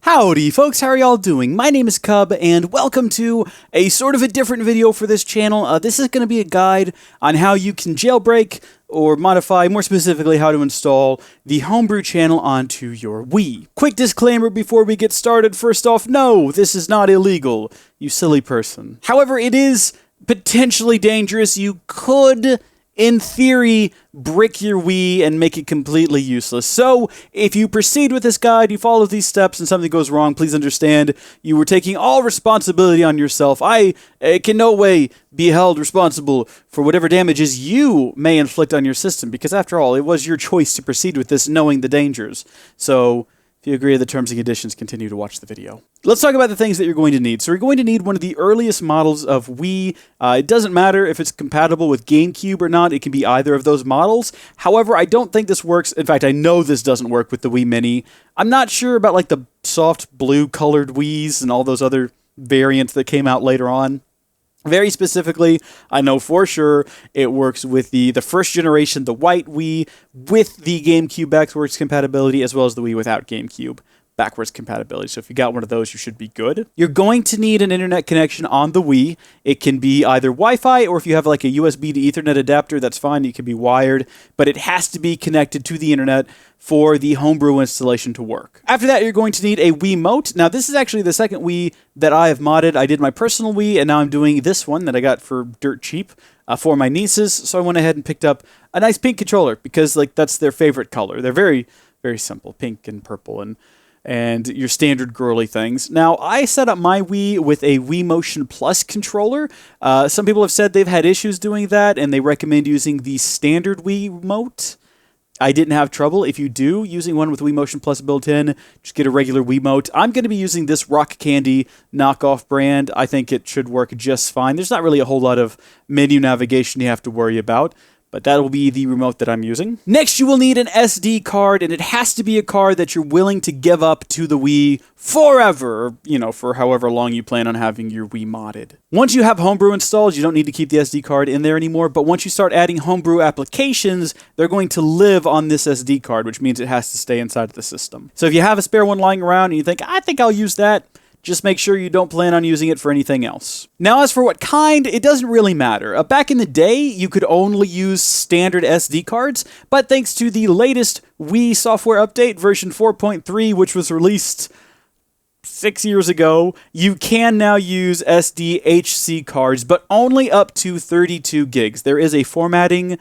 Howdy folks, how are y'all doing? My name is Cub, and welcome to a sort of a different video for this channel. This is going to be a guide on how you can jailbreak or modify, more specifically how to install the Homebrew channel onto your Wii. Quick disclaimer before we get started. First off, no, this is not illegal, you silly person. However, it is potentially dangerous. You could, in theory, brick your Wii and make it completely useless. So, if you proceed with this guide, you follow these steps, and something goes wrong, please understand you were taking all responsibility on yourself. I can no way be held responsible for whatever damages you may inflict on your system, because after all, it was your choice to proceed with this knowing the dangers. So, if you agree to the terms and conditions, continue to watch the video. Let's talk about the things that you're going to need. So you're going to need one of the earliest models of Wii. It doesn't matter if it's compatible with GameCube or not. It can be either of those models. However, I don't think this works. In fact, I know this doesn't work with the Wii Mini. I'm not sure about like the soft blue colored Wiis and all those other variants that came out later on. Very specifically, I know for sure it works with the first generation, the white Wii, with the GameCube backwards compatibility, as well as the Wii without GameCube backwards compatibility. So if you got one of those, you should be good. You're going to need an internet connection on the Wii. It can be either Wi-Fi, or if you have like a USB to Ethernet adapter, that's fine. It can be wired, but it has to be connected to the internet for the Homebrew installation to work. After that, you're going to need a Wiimote. Now, this is actually the second Wii that I have modded. I did my personal Wii, and now I'm doing this one that I got for dirt cheap for my nieces. So I went ahead and picked up a nice pink controller because like that's their favorite color. They're very, very simple, pink and purple and your standard girly things. Now, I set up my Wii with a Wii Motion Plus controller. Some people have said they've had issues doing that, and they recommend using the standard Wii Wiimote. I didn't have trouble. If you do, using one with Wii Motion Plus built in, just get a regular Wiimote. I'm going to be using this Rock Candy knockoff brand. I think it should work just fine. There's not really a whole lot of menu navigation you have to worry about, but that will be the remote that I'm using. Next, you will need an SD card, and it has to be a card that you're willing to give up to the Wii forever, you know, for however long you plan on having your Wii modded. Once you have Homebrew installed, you don't need to keep the SD card in there anymore, but once you start adding Homebrew applications, they're going to live on this SD card, which means it has to stay inside the system. So if you have a spare one lying around and you think, I think I'll use that, just make sure you don't plan on using it for anything else. Now, as for what kind, it doesn't really matter. Back in the day, you could only use standard SD cards, but thanks to the latest Wii software update, version 4.3, which was released 6 years ago, you can now use SDHC cards, but only up to 32 gigs. There is a formatting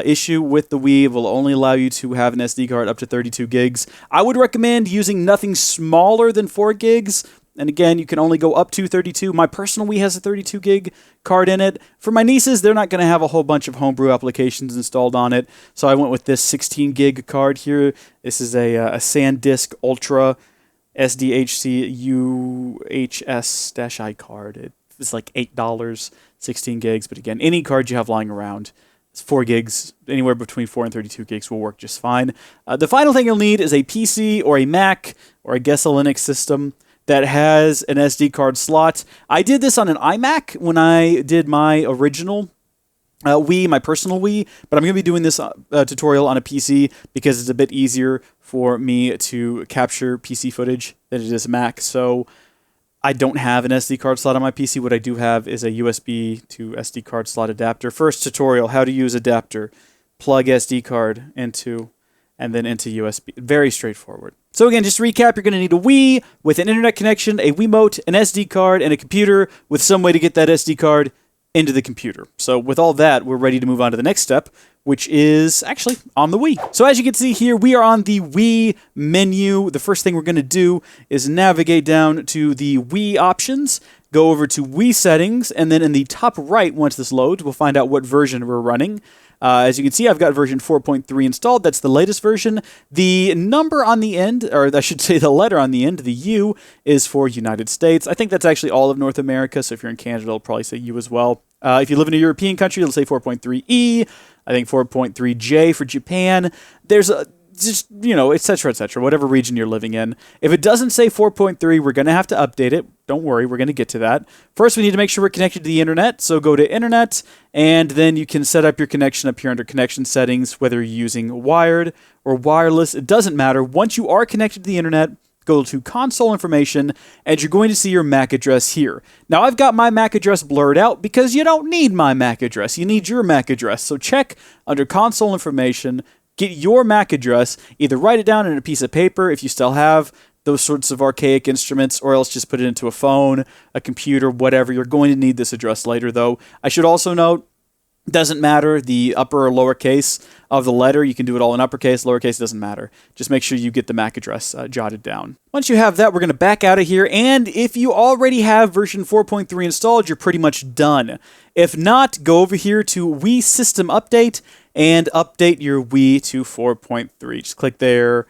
issue with the Wii. It will only allow you to have an SD card up to 32 gigs. I would recommend using nothing smaller than 4 gigs. And again, you can only go up to 32. My personal Wii has a 32 gig card in it. For my nieces, they're not going to have a whole bunch of Homebrew applications installed on it. So I went with this 16 gig card here. This is a SanDisk Ultra SDHC UHS-I card. It's like $8, 16 gigs. But again, any card you have lying around, it's 4 gigs, anywhere between 4 and 32 gigs will work just fine. The final thing you'll need is a PC or a Mac, or I guess a Linux system that has an SD card slot. I did this on an iMac when I did my original Wii, my personal Wii, but I'm going to be doing this tutorial on a PC because it's a bit easier for me to capture PC footage than it is Mac. So I don't have an SD card slot on my PC. What I do have is a USB to SD card slot adapter. First tutorial, how to use adapter. Plug SD card into, and then into USB. Very straightforward. So again, just to recap, you're going to need a Wii with an internet connection, a Wiimote, an SD card, and a computer with some way to get that SD card into the computer. So with all that, we're ready to move on to the next step, which is actually on the Wii. So as you can see here, we are on the Wii menu. The first thing we're going to do is navigate down to the Wii options, go over to Wii settings, and then in the top right, once this loads, we'll find out what version we're running. As you can see, I've got version 4.3 installed. That's the latest version. The number on the end, or I should say the letter on the end, the U, is for United States. I think that's actually all of North America, so if you're in Canada, it'll probably say U as well. If you live in a European country, it'll say 4.3E. I think 4.3J for Japan. There's a just, you know, et cetera, whatever region you're living in. If it doesn't say 4.3, we're going to have to update it. Don't worry, we're going to get to that. First, we need to make sure we're connected to the internet. So go to Internet, and then you can set up your connection up here under Connection Settings, whether you're using wired or wireless. It doesn't matter. Once you are connected to the internet, go to console information, and you're going to see your MAC address here. Now, I've got my MAC address blurred out because you don't need my MAC address. You need your MAC address. So check under console information, get your MAC address, either write it down in a piece of paper if you still have those sorts of archaic instruments, or else just put it into a phone, a computer, whatever. You're going to need this address later, though. I should also note, doesn't matter the upper or lowercase of the letter. You can do it all in uppercase, lowercase, doesn't matter. Just make sure you get the MAC address jotted down. Once you have that, we're going to back out of here, and if you already have version 4.3 installed, you're pretty much done. If not, go over here to Wii System Update and update your Wii to 4.3. Just click there,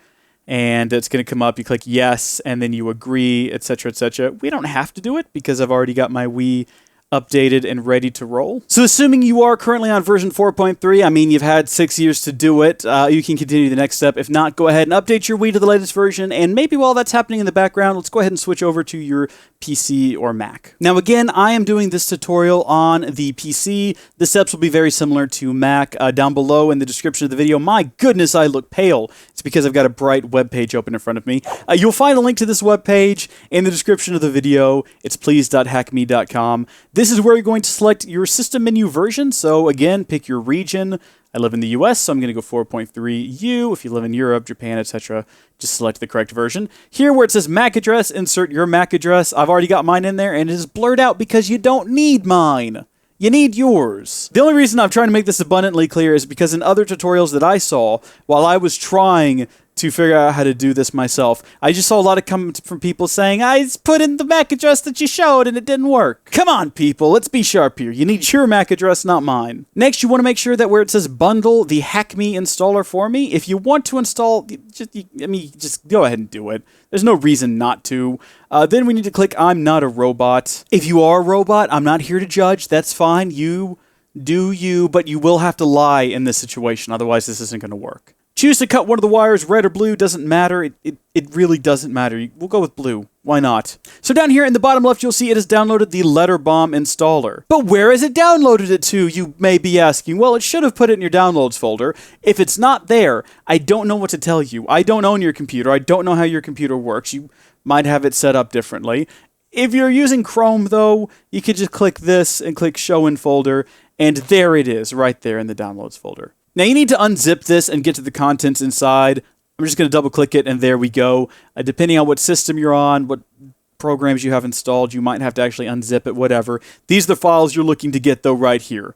and it's going to come up. You click yes, and then you agree, etc., etc. We don't have to do it because I've already got my Wii updated and ready to roll. So assuming you are currently on version 4.3, I mean, you've had 6 years to do it, you can continue the next step. If not, go ahead and update your Wii to the latest version, and maybe while that's happening in the background, let's go ahead and switch over to your PC or Mac. Now again, I am doing this tutorial on the PC. The steps will be very similar to Mac. Down below in the description of the video, my goodness, I look pale. It's because I've got a bright web page open in front of me. You'll find a link to this web page in the description of the video. It's please.hackme.com. This is where you're going to select your system menu version. So again, pick your region. I live in the US, so I'm going to go 4.3U. If you live in Europe, Japan, etc., just select the correct version. Here where it says MAC address, insert your MAC address. I've already got mine in there, and it is blurred out because you don't need mine. You need yours. The only reason I'm trying to make this abundantly clear is because in other tutorials that I saw, while I was trying to figure out how to do this myself, I just saw a lot of comments from people saying, I put in the MAC address that you showed and it didn't work. Come on, people, let's be sharp here. You need your MAC address, not mine. Next, you want to make sure that where it says bundle the Hackme installer for me, if you want to install, just go ahead and do it. There's no reason not to. Then we need to click I'm not a robot. If you are a robot, I'm not here to judge. That's fine. You do you, but you will have to lie in this situation. Otherwise, this isn't going to work. Choose to cut one of the wires, red or blue, doesn't matter. It really doesn't matter. We'll go with blue. Why not? So down here in the bottom left, you'll see it has downloaded the Letterbomb installer. But where has it downloaded it to, you may be asking? Well, it should have put it in your downloads folder. If it's not there, I don't know what to tell you. I don't own your computer. I don't know how your computer works. You might have it set up differently. If you're using Chrome, though, you could just click this and click Show in Folder, and there it is, right there in the downloads folder. Now you need to unzip this and get to the contents inside. I'm just going to double click it, and there we go. Depending on what system you're on, what programs you have installed, you might have to actually unzip it, whatever. These are the files you're looking to get, though, right here.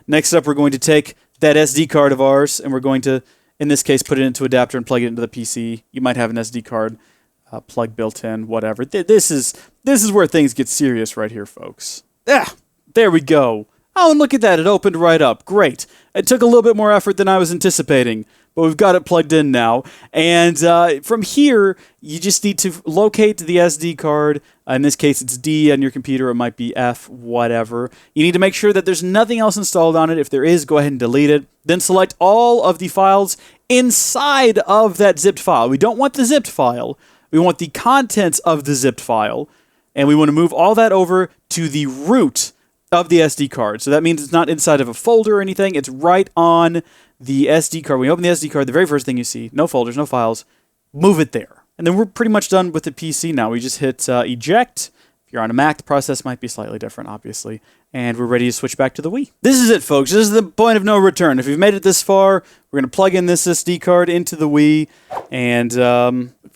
Next up, we're going to take that SD card of ours, and we're going to, in this case, put it into adapter and plug it into the PC. You might have an SD card plug built in, whatever. This is where things get serious right here, folks. There we go. Oh, and look at that. It opened right up. Great. It took a little bit more effort than I was anticipating, but we've got it plugged in now. And from here, you just need to locate the SD card. In this case, it's D on your computer. It might be F, whatever. You need to make sure that there's nothing else installed on it. If there is, go ahead and delete it. Then select all of the files inside of that zipped file. We don't want the zipped file. We want the contents of the zipped file. And we want to move all that over to the root of the SD card. So that means it's not inside of a folder or anything. It's right on the SD card. When you open the SD card, the very first thing you see, no folders, no files, move it there. And then we're pretty much done with the PC now. We just hit eject. If you're on a Mac, the process might be slightly different, obviously. And we're ready to switch back to the Wii. This is it, folks. This is the point of no return. If you've made it this far, we're going to plug in this SD card into the Wii. And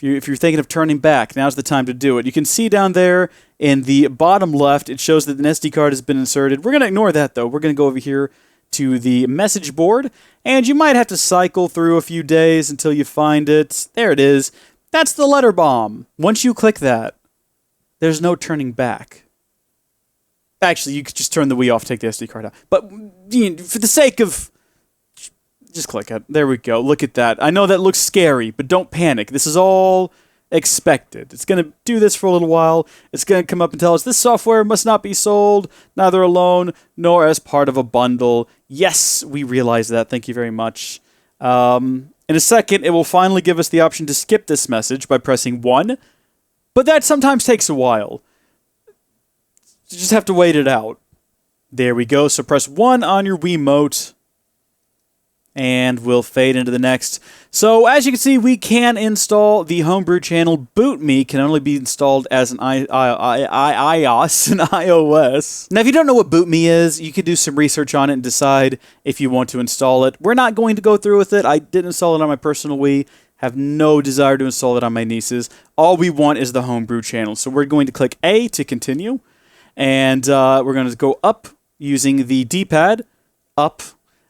if you're thinking of turning back, now's the time to do it. You can see down there in the bottom left, it shows that an SD card has been inserted. We're going to ignore that, though. We're going to go over here to the message board. And you might have to cycle through a few days until you find it. There it is. That's the Letterbomb. Once you click that, there's no turning back. Actually, you could just turn the Wii off, take the SD card out. But for the sake of... just click it. There we go. Look at that. I know that looks scary, but don't panic. This is all expected. It's going to do this for a little while. It's going to come up and tell us this software must not be sold, neither alone nor as part of a bundle. Yes, we realize that. Thank you very much. In a second, it will finally give us the option to skip this message by pressing 1. But that sometimes takes a while. You just have to wait it out. There we go. So press 1 on your Wiimote. and we'll fade into the next. So as you can see, we can install the Homebrew channel. Boot Me can only be installed as an iOS and iOS. Now, if you don't know what Boot Me is, you could do some research on it and decide if you want to install it. We're not going to go through with it. I did install it on my personal Wii. Have no desire to install it on my niece's. All we want is the Homebrew channel. So we're going to click A to continue, and we're going to go up using the D-pad, up.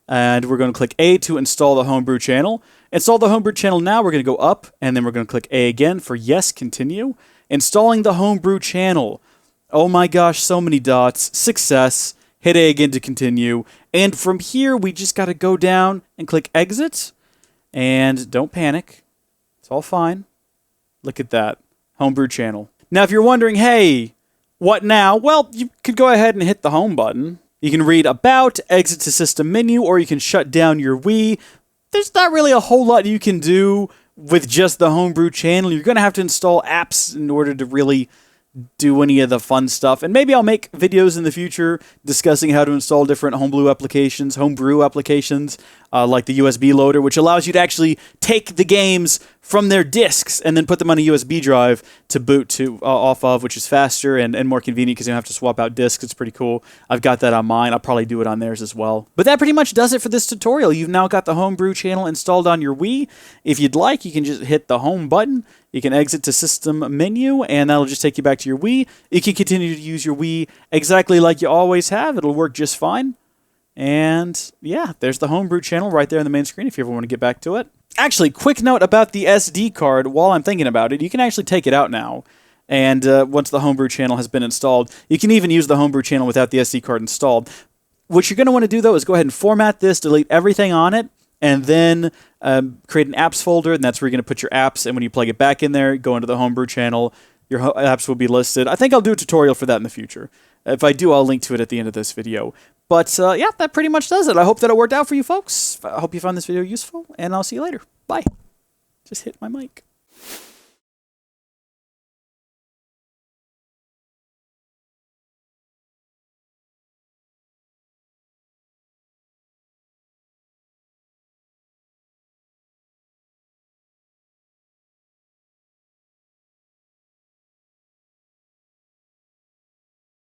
And we're going to click A to install the Homebrew channel. Install the Homebrew channel now. We're going to go up, and then we're going to click A again for yes, continue. Installing the Homebrew channel. Oh my gosh, so many dots. Success. Hit A again to continue. And from here, we just got to go down and click exit. And don't panic. It's all fine. Look at that. Homebrew channel. Now, if you're wondering, hey, what now? Well, you could go ahead and hit the home button. You can read About, exit to System Menu, or you can shut down your Wii. There's not really a whole lot you can do with just the Homebrew channel. You're going to have to install apps in order to really do any of the fun stuff. And maybe I'll make videos in the future discussing how to install different homebrew applications, like the USB loader, which allows you to actually take the games from their discs and then put them on a USB drive to boot off of, which is faster and more convenient because you don't have to swap out discs. It's pretty cool. I've got that on mine. I'll probably do it on theirs as well. But that pretty much does it for this tutorial. You've now got the Homebrew channel installed on your Wii. If you'd like, you can just hit the home button. You can exit to System Menu, and that'll just take you back to your Wii. You can continue to use your Wii exactly like you always have. It'll work just fine. And yeah, there's the Homebrew channel right there on the main screen if you ever want to get back to it. Actually, quick note about the SD card while I'm thinking about it. You can actually take it out now. And once the Homebrew channel has been installed, you can even use the Homebrew channel without the SD card installed. What you're going to want to do, though, is go ahead and format this, delete everything on it, and then create an apps folder, and that's where you're going to put your apps. And when you plug it back in there, go into the Homebrew channel, your apps will be listed. I think I'll do a tutorial for that in the future. If I do, I'll link to it at the end of this video. But yeah, that pretty much does it. I hope that it worked out for you folks. I hope you found this video useful, and I'll see you later. Bye. Just hit my mic.